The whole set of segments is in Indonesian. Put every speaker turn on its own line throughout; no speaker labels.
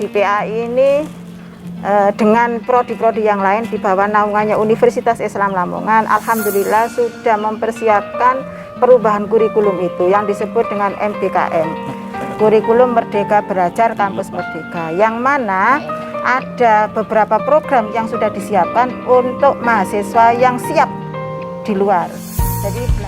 PAI ini dengan prodi-prodi yang lain di bawah naungannya Universitas Islam Lamongan, alhamdulillah sudah mempersiapkan perubahan kurikulum itu yang disebut dengan MBKM, Kurikulum Merdeka Belajar Kampus Merdeka, yang mana ada beberapa program yang sudah disiapkan untuk mahasiswa yang siap di luar. Jadi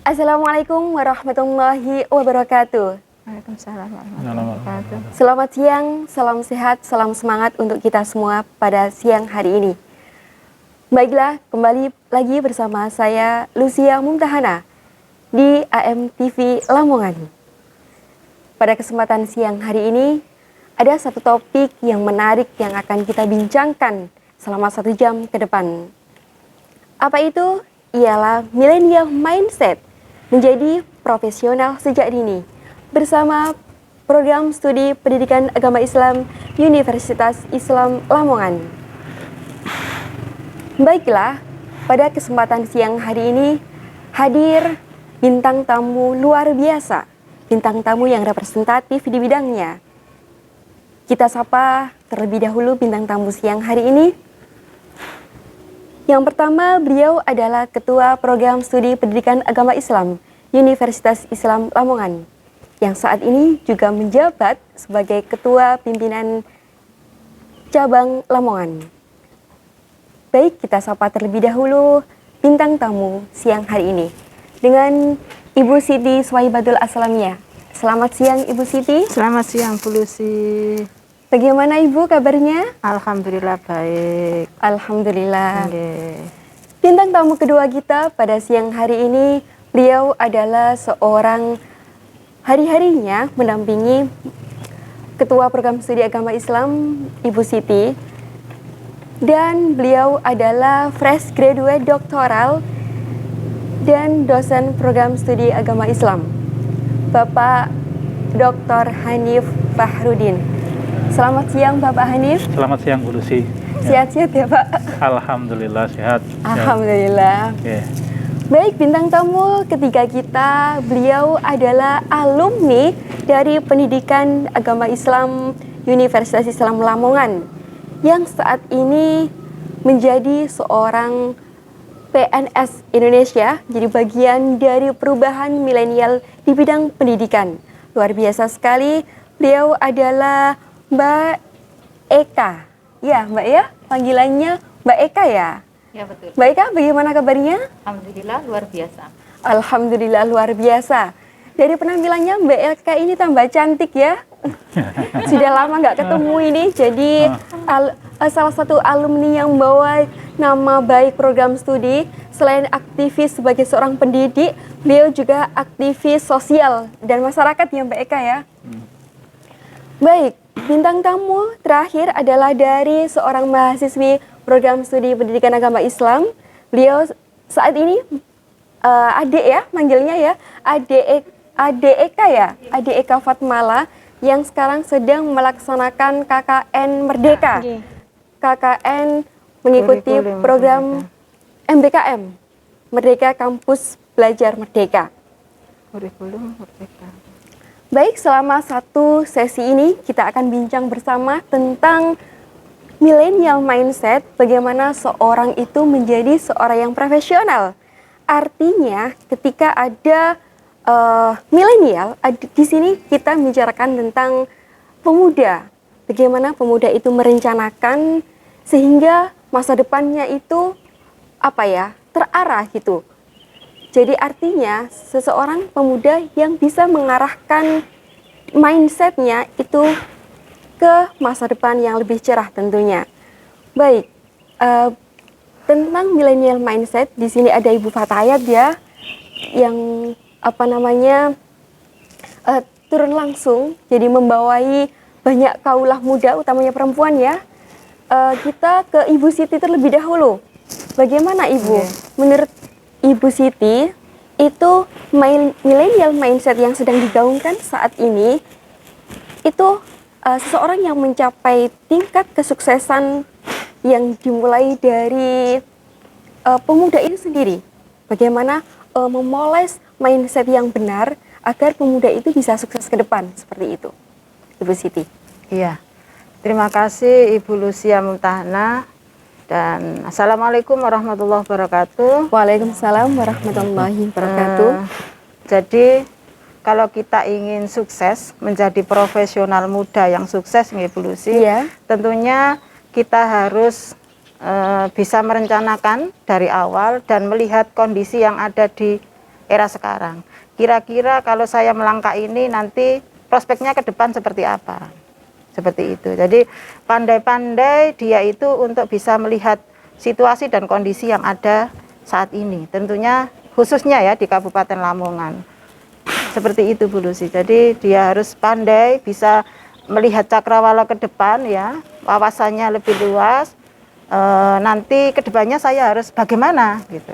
Assalamualaikum warahmatullahi wabarakatuh.
Waalaikumsalam warahmatullahi wabarakatuh.
Selamat siang, salam sehat, salam semangat untuk kita semua pada siang hari ini. Baiklah, kembali lagi bersama saya Lucia Mumtahana di AMTV Lamongan. Pada kesempatan siang hari ini ada satu topik yang menarik yang akan kita bincangkan selama 1 jam ke depan. Apa itu? Ialah millennial mindset menjadi profesional sejak dini bersama program studi pendidikan agama Islam Universitas Islam Lamongan. Baiklah, pada kesempatan siang hari ini hadir bintang tamu luar biasa, bintang tamu yang representatif di bidangnya. Kita sapa terlebih dahulu bintang tamu siang hari ini. Yang pertama, beliau adalah Ketua Program Studi Pendidikan Agama Islam Universitas Islam Lamongan, yang saat ini juga menjabat sebagai Ketua Pimpinan Cabang Lamongan. Baik, kita sapa terlebih dahulu bintang tamu siang hari ini dengan Ibu Siti Swaibatul Aslamiyah. Selamat siang Ibu Siti.
Selamat siang Bu Lucy.
Bagaimana Ibu kabarnya?
Alhamdulillah baik.
Alhamdulillah.
Okay.
Bintang tamu kedua kita pada siang hari ini, beliau adalah seorang hari-harinya mendampingi Ketua Program Studi Agama Islam Ibu Siti, dan beliau adalah fresh graduate doktoral dan dosen Program Studi Agama Islam, Bapak Dr. Hanif Fahrudin. Selamat siang Bapak Hanif.
Selamat siang Bu Lucy.
Sehat-sehat ya Pak?
Alhamdulillah sehat.
Alhamdulillah.
Okay.
Baik, bintang tamu ketiga kita, beliau adalah alumni dari Pendidikan Agama Islam Universitas Islam Lamongan yang saat ini menjadi seorang PNS Indonesia, jadi bagian dari perubahan milenial di bidang pendidikan. Luar biasa sekali, beliau adalah Mbak Eka. Ya, Mbak ya, panggilannya Mbak Eka ya?
Ya betul.
Mbak Eka, bagaimana kabarnya?
Alhamdulillah luar biasa.
Alhamdulillah luar biasa. Dari penampilannya Mbak Eka ini tambah cantik ya. Sudah lama nggak ketemu ini, jadi salah satu alumni yang bawa nama baik program studi. Selain aktivis sebagai seorang pendidik, beliau juga aktivis sosial dan masyarakat ya Mbak Eka ya. Baik, bintang tamu terakhir adalah dari seorang mahasiswi program studi pendidikan agama Islam. Beliau saat ini adik ya, manggilnya ya, Ade Eka ya, Ade Eka Fatmala, yang sekarang sedang melaksanakan KKN Merdeka. KKN mengikuti
Kurikulum
program MBKM, Merdeka Kampus Belajar Merdeka.
Kurikulum Merdeka.
Baik, selama satu sesi ini kita akan bincang bersama tentang millennial mindset, bagaimana seorang itu menjadi seorang yang profesional. Artinya ketika ada milenial, di sini kita membicarakan tentang pemuda. Bagaimana pemuda itu merencanakan sehingga masa depannya itu terarah gitu. Jadi artinya seseorang pemuda yang bisa mengarahkan mindsetnya itu ke masa depan yang lebih cerah tentunya. Baik, tentang millennial mindset di sini ada Ibu Fatayat ya, yang turun langsung, jadi membawai banyak kaulah muda, utamanya perempuan ya. Kita ke Ibu Siti terlebih dahulu. Bagaimana Ibu? Menurut Ibu Siti, itu millennial mindset yang sedang digaungkan saat ini, itu seseorang yang mencapai tingkat kesuksesan yang dimulai dari pemuda ini sendiri. Bagaimana memoles mindset yang benar agar pemuda itu bisa sukses ke depan, seperti itu, Ibu Siti.
Iya. Terima kasih Ibu Lucia Multahana, dan Assalamualaikum warahmatullahi wabarakatuh.
Waalaikumsalam warahmatullahi wabarakatuh.
Jadi kalau kita ingin sukses menjadi profesional muda yang sukses nih Bu Lucy,
Iya.
tentunya kita harus bisa merencanakan dari awal dan melihat kondisi yang ada di era sekarang. Kira-kira kalau saya melangkah ini nanti prospeknya ke depan seperti apa? Seperti itu. Jadi pandai-pandai dia itu untuk bisa melihat situasi dan kondisi yang ada saat ini. Tentunya khususnya ya di Kabupaten Lamongan. Seperti itu Bu Lucy. Jadi dia harus pandai bisa melihat cakrawala ke depan ya, wawasannya lebih luas. Nanti kedepannya saya harus bagaimana gitu.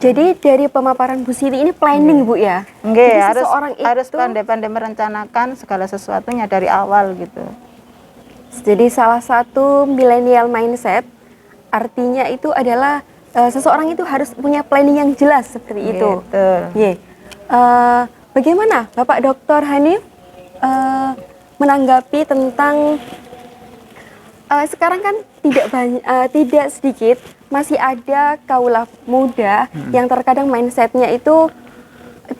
Jadi dari pemaparan Bu Siti ini planning Bu ya?
Nggih,
Jadi
harus
seseorang
harus
itu-
pandai-pandai merencanakan segala sesuatunya dari awal gitu.
Jadi salah satu millennial mindset artinya itu adalah seseorang itu harus punya planning yang jelas seperti itu.
Betul.
Ye. Bagaimana Bapak Dr. Hanif menanggapi tentang sekarang kan tidak sedikit masih ada kaula muda yang terkadang mindsetnya itu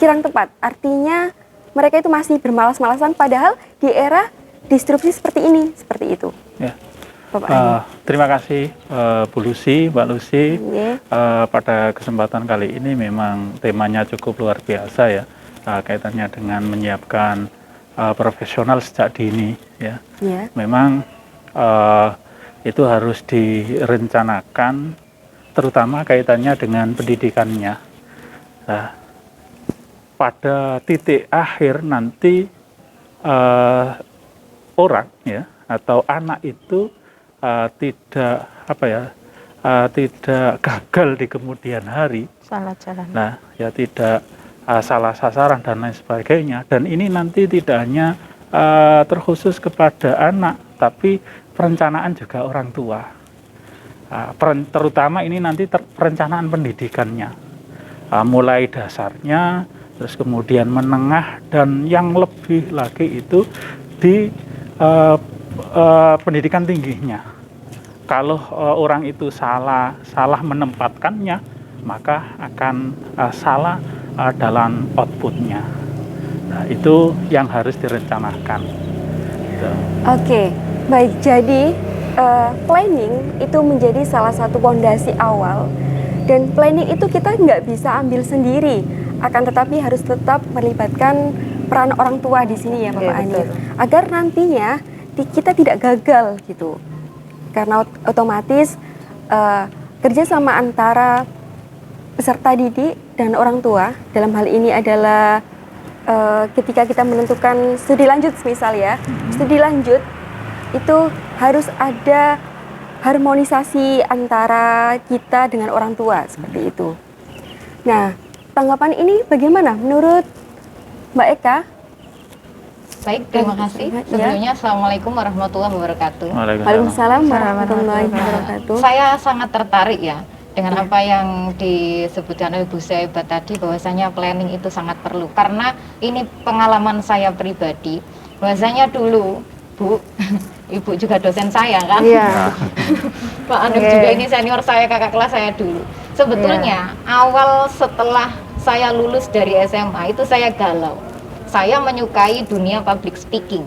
kurang tepat. Artinya mereka itu masih bermalas-malasan padahal di era disrupsi seperti ini, seperti itu.
Ya.
Bapak Hanif.
Terima kasih Bu Lucy, Mbak Lucy.
Ye.
Pada kesempatan kali ini memang temanya cukup luar biasa ya, kaitannya dengan menyiapkan profesional sejak dini ya.
Ya.
Memang itu harus direncanakan, terutama kaitannya dengan pendidikannya. Nah, pada titik akhir nanti orang ya atau anak itu tidak gagal di kemudian hari.
Salah jalan.
Nah, ya tidak salah sasaran dan lain sebagainya. Dan ini nanti tidak hanya terkhusus kepada anak, tapi perencanaan juga orang tua. Terutama ini nanti perencanaan pendidikannya, mulai dasarnya, terus kemudian menengah, dan yang lebih lagi itu di pendidikan tingginya. Kalau orang itu salah menempatkannya, maka akan salah dalam outputnya. Nah, itu yang harus direncanakan. Gitu.
Oke, baik. Jadi planning itu menjadi salah satu fondasi awal, dan planning itu kita nggak bisa ambil sendiri, akan tetapi harus tetap melibatkan peran orang tua di sini ya Bapak
Iya,
Hanif,
betul.
agar nantinya kita tidak gagal gitu. Karena otomatis kerjasama antara peserta didik dan orang tua dalam hal ini adalah ketika kita menentukan studi lanjut misal ya, studi lanjut itu harus ada harmonisasi antara kita dengan orang tua seperti itu. Nah, tanggapan ini bagaimana menurut Mbak Eka?
Baik, terima kasih.
Ya.
Sebelumnya Assalamualaikum warahmatullahi wabarakatuh.
Waalaikumsalam warahmatullahi wabarakatuh.
Saya sangat tertarik ya dengan apa yang disebutkan oleh Bu Saibat tadi, bahwasanya planning itu sangat perlu. Karena ini pengalaman saya pribadi, bahwasanya dulu Bu, Ibu juga dosen saya kan?
Iya.
Pak Anif juga ini senior saya, kakak kelas saya dulu. Sebetulnya awal setelah saya lulus dari SMA itu saya galau. Saya menyukai dunia public speaking.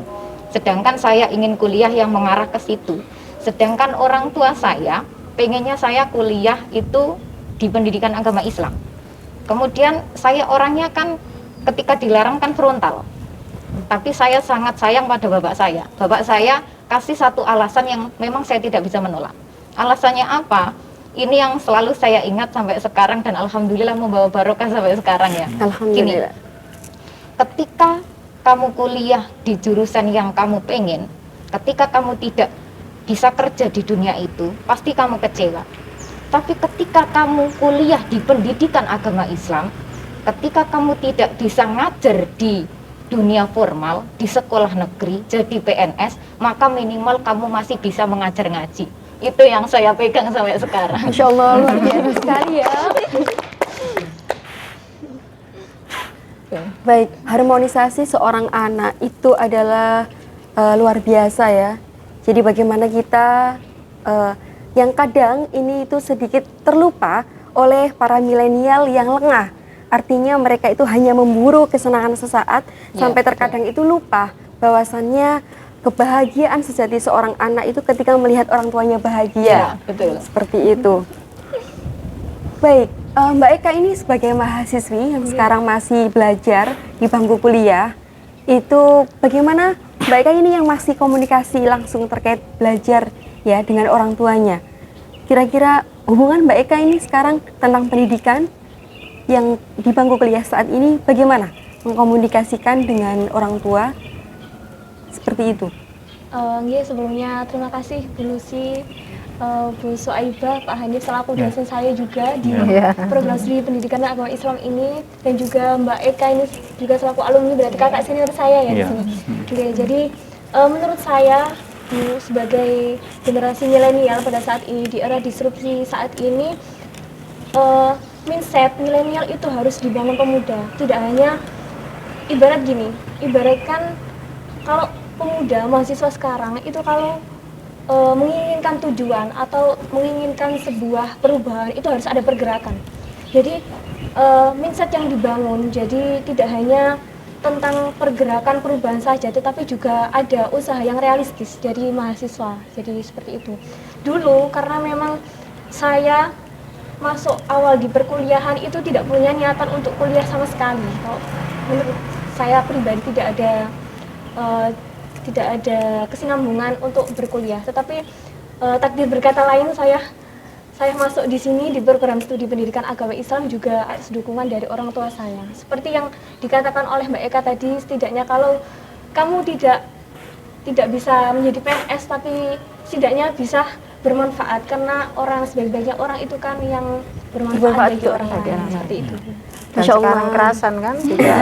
Sedangkan saya ingin kuliah yang mengarah ke situ. Sedangkan orang tua saya pengennya saya kuliah itu di pendidikan agama Islam. Kemudian saya orangnya kan ketika dilarang kan frontal. Tapi saya sangat sayang pada bapak saya. Bapak saya kasih satu alasan yang memang saya tidak bisa menolak. Alasannya apa? Ini yang selalu saya ingat sampai sekarang dan alhamdulillah membawa barokah sampai sekarang ya.
Alhamdulillah.
Gini, ketika kamu kuliah di jurusan yang kamu pengen, ketika kamu tidak bisa kerja di dunia itu, pasti kamu kecewa. Tapi ketika kamu kuliah di pendidikan agama Islam, ketika kamu tidak bisa ngajar di dunia formal, di sekolah negeri, jadi PNS, maka minimal kamu masih bisa mengajar ngaji. Itu yang saya pegang sampai sekarang.
Masya Allah, luar biasa sekali ya. Baik, harmonisasi seorang anak itu adalah luar biasa ya. Jadi bagaimana kita yang kadang ini itu sedikit terlupa oleh para milenial yang lengah. Artinya mereka itu hanya memburu kesenangan sesaat sampai terkadang itu lupa bahwasannya kebahagiaan sejati seorang anak itu ketika melihat orang tuanya bahagia.
Betul.
Seperti itu. Baik, Mbak Eka ini sebagai mahasiswi yang sekarang masih belajar di bangku kuliah, itu bagaimana Mbak Eka ini yang masih komunikasi langsung terkait belajar ya dengan orang tuanya. Kira-kira hubungan Mbak Eka ini sekarang tentang pendidikan yang di bangku kuliah saat ini bagaimana mengkomunikasikan dengan orang tua seperti itu?
Sebelumnya terima kasih Bu Lucy, Bu Soaibah, Pak Hanif selaku dosen saya juga di program studi pendidikan agama Islam ini, dan juga Mbak Eka ini juga selaku alumni, berarti kakak senior saya ya di sini. Oke, jadi menurut saya Bu, sebagai generasi milenial pada saat ini, di era disrupsi saat ini, mindset milenial itu harus dibangun pemuda. Tidak hanya ibarat gini, ibaratkan kalau pemuda mahasiswa sekarang itu kalau menginginkan tujuan atau menginginkan sebuah perubahan itu harus ada pergerakan. Jadi mindset yang dibangun, jadi tidak hanya tentang pergerakan perubahan saja, tetapi juga ada usaha yang realistis dari mahasiswa. Jadi seperti itu. Dulu karena memang saya masuk awal di perkuliahan itu tidak punya niatan untuk kuliah sama sekali. Kalau menurut saya pribadi tidak ada kesinambungan untuk berkuliah. Tetapi takdir berkata lain, saya masuk di sini di program studi pendidikan agama Islam juga atas dukungan dari orang tua saya. Seperti yang dikatakan oleh Mbak Eka tadi, setidaknya kalau kamu tidak bisa menjadi PNS, tapi setidaknya bisa bermanfaat, karena orang sebaik-baiknya orang itu kan yang bermanfaat bagi orang lain, seperti itu.
Dan sekarang kerasan kan tidak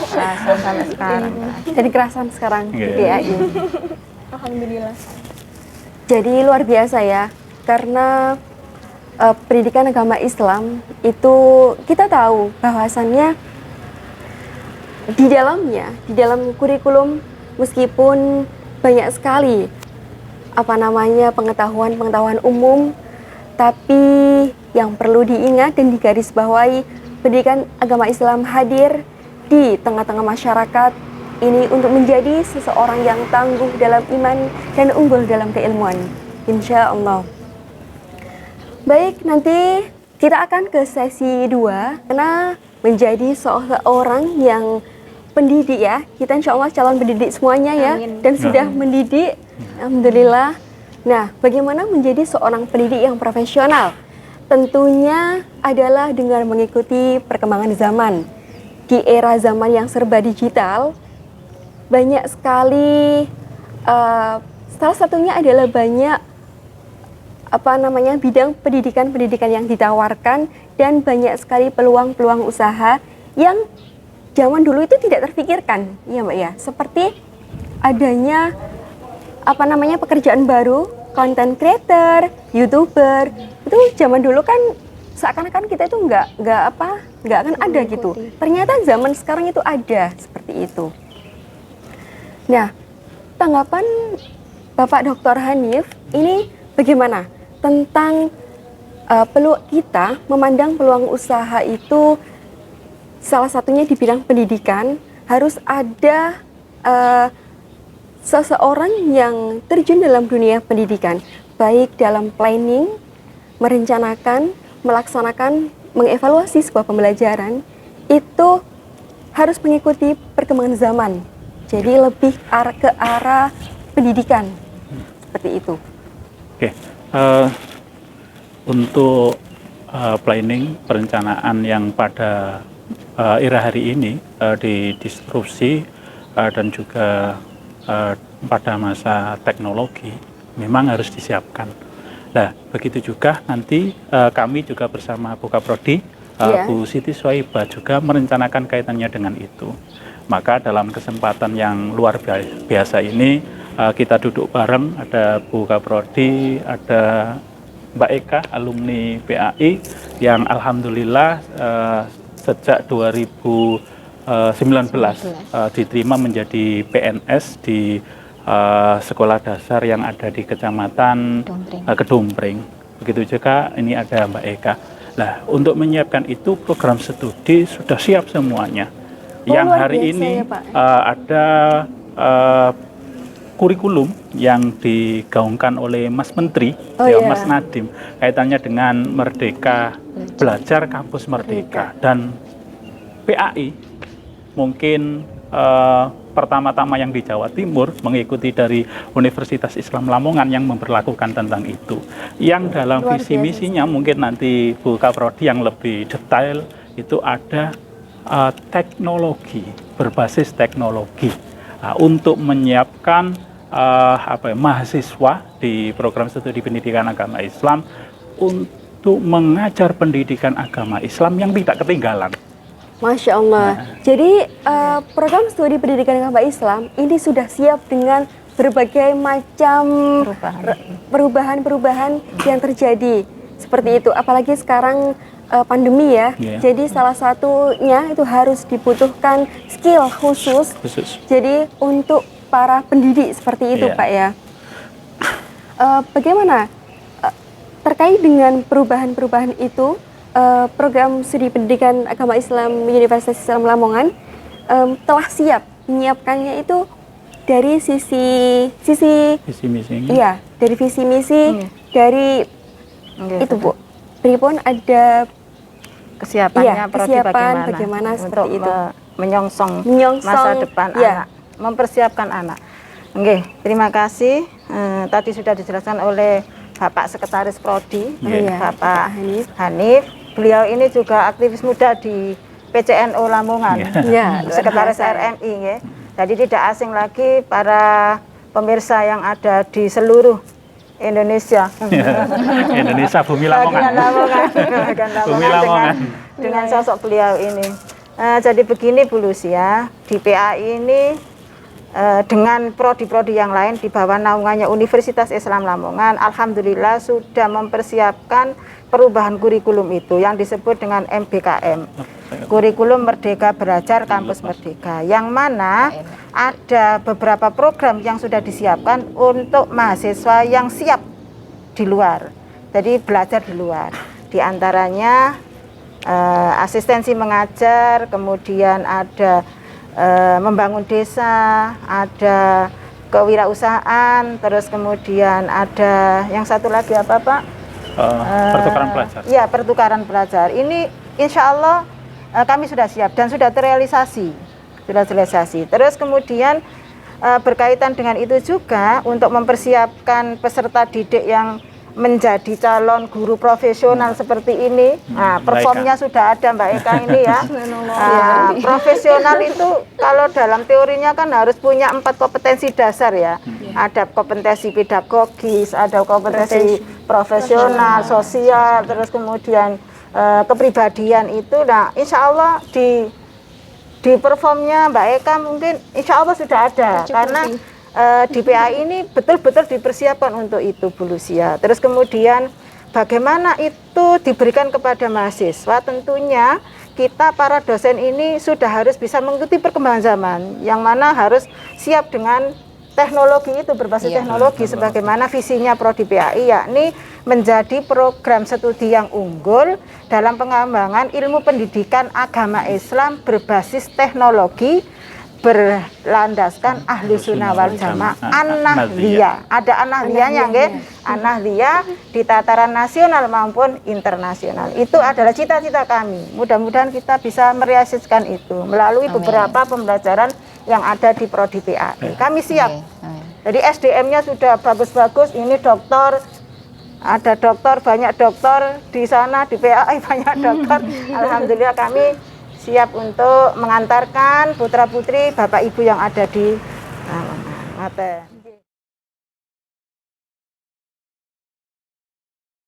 kerasan sampai sekarang.
Jadi kerasan sekarang di PAI.
Alhamdulillah.
Jadi luar biasa ya, karena pendidikan agama Islam itu kita tahu bahwasannya di dalam kurikulum meskipun banyak sekali pengetahuan umum, tapi yang perlu diingat dan digarisbawahi, pendidikan agama Islam hadir di tengah-tengah masyarakat ini untuk menjadi seseorang yang tangguh dalam iman dan unggul dalam keilmuan, insya Allah. Baik, nanti kita akan ke sesi 2 karena menjadi seorang yang pendidik ya. Kita insya Allah calon pendidik semuanya ya. Amin. Dan sudah mendidik, alhamdulillah. Nah, bagaimana menjadi seorang pendidik yang profesional? Tentunya adalah dengan mengikuti perkembangan zaman. Di era zaman yang serba digital, banyak sekali, salah satunya adalah banyak bidang pendidikan yang ditawarkan, dan banyak sekali peluang-peluang usaha yang zaman dulu itu tidak terfikirkan, ya Mbak ya. Seperti adanya pekerjaan baru, content creator, YouTuber. Itu zaman dulu kan seakan-akan kita itu nggak akan ada gitu. Ternyata zaman sekarang itu ada seperti itu. Nah, tanggapan Bapak Dr. Hanif ini bagaimana tentang peluang kita memandang peluang usaha itu salah satunya di bidang pendidikan harus ada seseorang yang terjun dalam dunia pendidikan, baik dalam planning, merencanakan, melaksanakan, mengevaluasi sebuah pembelajaran, itu harus mengikuti perkembangan zaman. Jadi lebih ke arah pendidikan, seperti itu.
Oke, untuk planning, perencanaan yang pada era hari ini di disrupsi dan juga pada masa teknologi memang harus disiapkan. Nah, begitu juga nanti kami juga bersama Bu Kaprodi, Bu Siti Soaibah juga merencanakan kaitannya dengan itu. Maka dalam kesempatan yang luar biasa ini kita duduk bareng, ada Bu Kaprodi, ada Mbak Eka, alumni PAI yang alhamdulillah sejak 2017 diterima menjadi PNS di sekolah dasar yang ada di Kecamatan Kedumpreng. Begitu juga ini ada Mbak Eka. Nah, untuk menyiapkan itu program studi sudah siap semuanya. Yang
luar
hari
biasa
ini
ya, Pak.
ada kurikulum yang digaungkan oleh Mas Menteri,
iya.
Mas Nadiem, kaitannya dengan Merdeka Belajar Kampus Merdeka. Dan PAI mungkin pertama-tama yang di Jawa Timur mengikuti dari Universitas Islam Lamongan yang memperlakukan tentang itu. Yang dalam visi misinya mungkin nanti Bu Kaprodi yang lebih detail itu ada teknologi, berbasis teknologi untuk menyiapkan mahasiswa di program studi pendidikan agama Islam untuk mengajar pendidikan agama Islam yang tidak ketinggalan.
Masya Allah. Jadi program studi pendidikan agama Islam ini sudah siap dengan berbagai macam perubahan-perubahan yang terjadi seperti itu. Apalagi sekarang pandemi ya. Jadi salah satunya itu harus dibutuhkan skill khusus. Jadi untuk para pendidik seperti itu, Pak ya. Bagaimana terkait dengan perubahan-perubahan itu? Program studi pendidikan agama Islam Universitas Islam Lamongan telah siap menyiapkannya itu dari sisi
misi.
Iya, dari visi misi dari itu Bu. Pripun ada
kesiapannya
bagaimana seperti itu
menyongsong masa depan anak, mempersiapkan anak. Oke, terima kasih. Tadi sudah dijelaskan oleh Bapak Sekretaris Prodi, Bapak Hanif. Beliau ini juga aktivis muda di PCNO Lamongan, Sekretaris RMI. Ya. Jadi tidak asing lagi para pemirsa yang ada di seluruh Indonesia.
Indonesia, Bumi Lamongan.
Bumi Lamongan. Dengan sosok beliau ini. Jadi begini Bu Lucia, di PAI ini dengan prodi-prodi yang lain di bawah naungannya Universitas Islam Lamongan, alhamdulillah sudah mempersiapkan perubahan kurikulum itu yang disebut dengan MBKM, Kurikulum Merdeka Belajar Kampus Merdeka, yang mana ada beberapa program yang sudah disiapkan untuk mahasiswa yang siap di luar, jadi belajar di luar. Di antaranya asistensi mengajar, kemudian ada membangun desa, ada kewirausahaan, terus kemudian ada yang satu lagi apa Pak?
Pertukaran pelajar.
Ya, pertukaran pelajar. Ini insya Allah kami sudah siap dan sudah terrealisasi. Terus kemudian berkaitan dengan itu juga untuk mempersiapkan peserta didik yang menjadi calon guru profesional seperti ini. Nah, performnya sudah ada Mbak Eka ini ya. Profesional itu kalau dalam teorinya kan harus punya 4 kompetensi dasar ya. Ada kompetensi pedagogis, ada kompetensi profesional, sosial, terus kemudian kepribadian itu. Nah, insya Allah di performnya Mbak Eka mungkin insya Allah sudah ada karena di PAI ini betul-betul dipersiapkan untuk itu Bu Lucia. Terus kemudian bagaimana itu diberikan kepada mahasiswa, tentunya kita para dosen ini sudah harus bisa mengikuti perkembangan zaman, yang mana harus siap dengan teknologi itu, berbasis teknologi sebagaimana visinya Prodi PAI, yakni menjadi program studi yang unggul dalam pengembangan ilmu pendidikan agama Islam berbasis teknologi berlandaskan ahlu sunnah wal jamaah an-nahdliyah. Ada an-nahdliyahnya nggih. An-nahdliyah di tataran nasional maupun internasional. Itu adalah cita-cita kami. Mudah-mudahan kita bisa merealisasikan itu melalui beberapa pembelajaran yang ada di Prodi PAI. Kami siap. Jadi SDM-nya sudah bagus-bagus. Ini dokter, ada dokter, banyak dokter di sana di PAI, banyak dokter. Alhamdulillah kami siap untuk mengantarkan putra-putri Bapak Ibu yang ada di Lamongan.